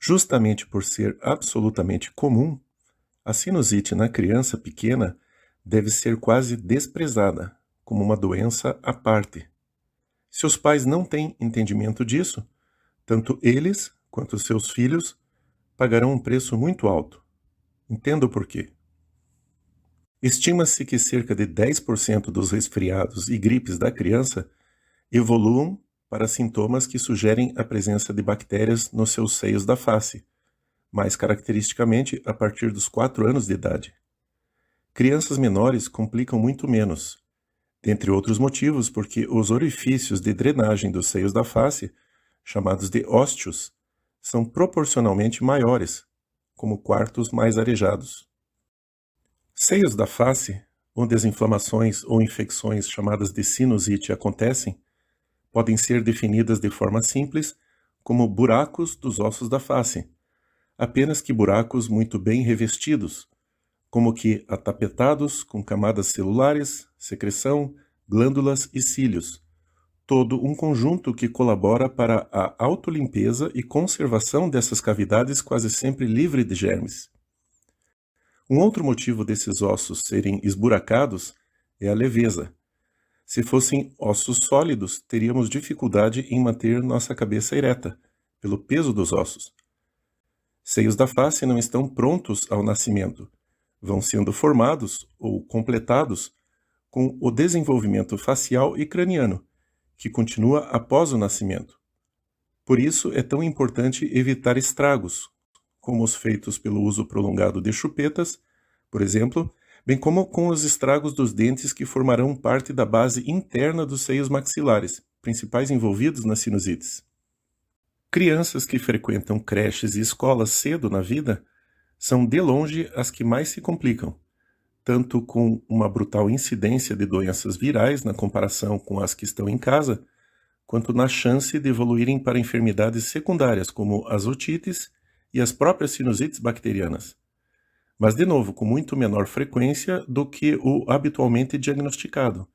Justamente por ser absolutamente comum, a sinusite na criança pequena deve ser quase desprezada, como uma doença à parte. Se os pais não têm entendimento disso, tanto eles quanto seus filhos pagarão um preço muito alto. Entenda o porquê. Estima-se que cerca de 10% dos resfriados e gripes da criança evoluam para sintomas que sugerem a presença de bactérias nos seus seios da face, mais caracteristicamente a partir dos 4 anos de idade. Crianças menores complicam muito menos, dentre outros motivos porque os orifícios de drenagem dos seios da face, chamados de ósteos, são proporcionalmente maiores, como quartos mais arejados. Seios da face, onde as inflamações ou infecções chamadas de sinusite acontecem, podem ser definidas de forma simples como buracos dos ossos da face, apenas que buracos muito bem revestidos, como que atapetados com camadas celulares, secreção, glândulas e cílios, todo um conjunto que colabora para a autolimpeza e conservação dessas cavidades quase sempre livre de germes. Um outro motivo desses ossos serem esburacados é a leveza. Se fossem ossos sólidos, teríamos dificuldade em manter nossa cabeça ereta, pelo peso dos ossos. Seios da face não estão prontos ao nascimento. Vão sendo formados ou completados com o desenvolvimento facial e craniano, que continua após o nascimento. Por isso é tão importante evitar estragos, como os feitos pelo uso prolongado de chupetas, por exemplo, bem como com os estragos dos dentes que formarão parte da base interna dos seios maxilares, principais envolvidos nas sinusites. Crianças que frequentam creches e escolas cedo na vida são de longe as que mais se complicam, tanto com uma brutal incidência de doenças virais na comparação com as que estão em casa, quanto na chance de evoluírem para enfermidades secundárias como as otites e as próprias sinusites bacterianas. Mas, de novo, com muito menor frequência do que o habitualmente diagnosticado.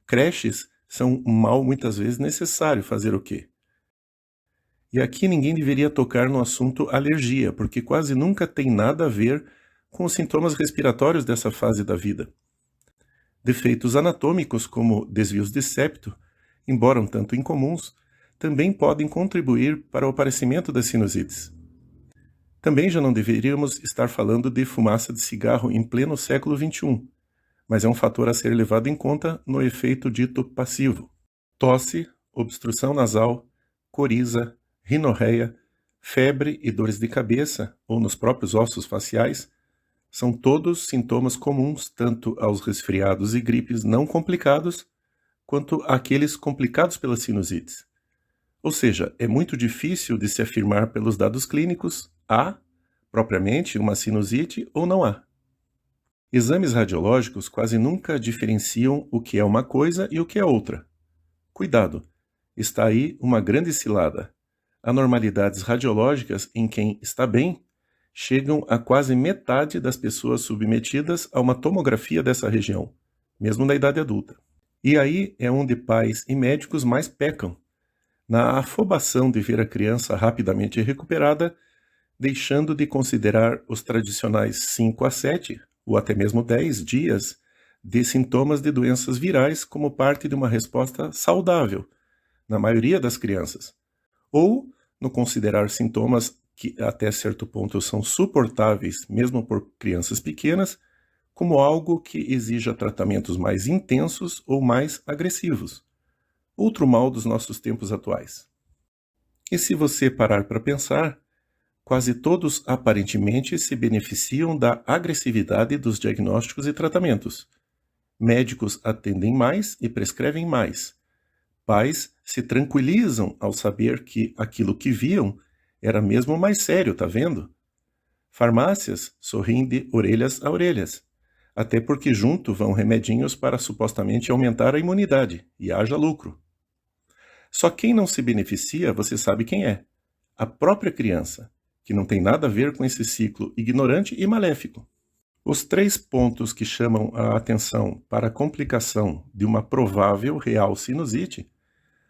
Creches são um mal muitas vezes necessário fazer o quê? E aqui ninguém deveria tocar no assunto alergia, porque quase nunca tem nada a ver com os sintomas respiratórios dessa fase da vida. Defeitos anatômicos, como desvios de septo, embora um tanto incomuns, também podem contribuir para o aparecimento das sinusites. Também já não deveríamos estar falando de fumaça de cigarro em pleno século XXI, mas é um fator a ser levado em conta no efeito dito passivo. Tosse, obstrução nasal, coriza, rinorreia, febre e dores de cabeça ou nos próprios ossos faciais são todos sintomas comuns tanto aos resfriados e gripes não complicados quanto àqueles complicados pelas sinusites. Ou seja, é muito difícil de se afirmar pelos dados clínicos há, propriamente, uma sinusite ou não há. Exames radiológicos quase nunca diferenciam o que é uma coisa e o que é outra. Cuidado, está aí uma grande cilada. Anormalidades radiológicas em quem está bem chegam a quase metade das pessoas submetidas a uma tomografia dessa região, mesmo na idade adulta. E aí é onde pais e médicos mais pecam, na afobação de ver a criança rapidamente recuperada, deixando de considerar os tradicionais 5 a 7, ou até mesmo 10 dias de sintomas de doenças virais como parte de uma resposta saudável, na maioria das crianças. Ou no considerar sintomas que até certo ponto são suportáveis mesmo por crianças pequenas, como algo que exija tratamentos mais intensos ou mais agressivos. Outro mal dos nossos tempos atuais. E se você parar para pensar, quase todos aparentemente se beneficiam da agressividade dos diagnósticos e tratamentos. Médicos atendem mais e prescrevem mais. Pais se tranquilizam ao saber que aquilo que viam era mesmo mais sério, tá vendo? Farmácias sorriem de orelhas a orelhas, até porque junto vão remedinhos para supostamente aumentar a imunidade, e haja lucro. Só quem não se beneficia, você sabe quem é. A própria criança, que não tem nada a ver com esse ciclo ignorante e maléfico. Os 3 pontos que chamam a atenção para a complicação de uma provável real sinusite,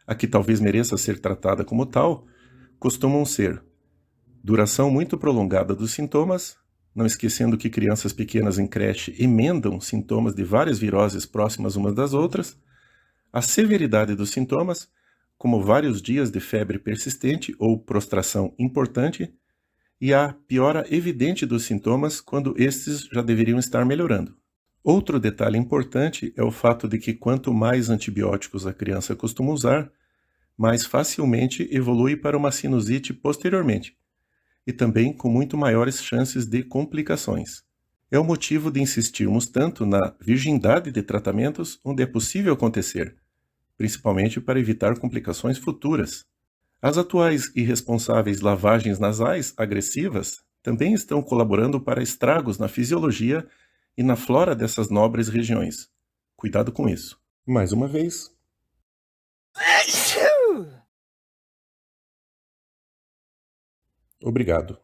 a que talvez mereça ser tratada como tal, costumam ser Duração muito prolongada dos sintomas, não esquecendo que crianças pequenas em creche emendam sintomas de várias viroses próximas umas das outras, a severidade dos sintomas, como vários dias de febre persistente ou prostração importante, e a piora evidente dos sintomas quando estes já deveriam estar melhorando. Outro detalhe importante é o fato de que quanto mais antibióticos a criança costuma usar, mais facilmente evolui para uma sinusite posteriormente, e também com muito maiores chances de complicações. É o motivo de insistirmos tanto na virgindade de tratamentos onde é possível acontecer, principalmente para evitar complicações futuras. As atuais irresponsáveis lavagens nasais agressivas também estão colaborando para estragos na fisiologia e na flora dessas nobres regiões. Cuidado com isso. Mais uma vez. Obrigado.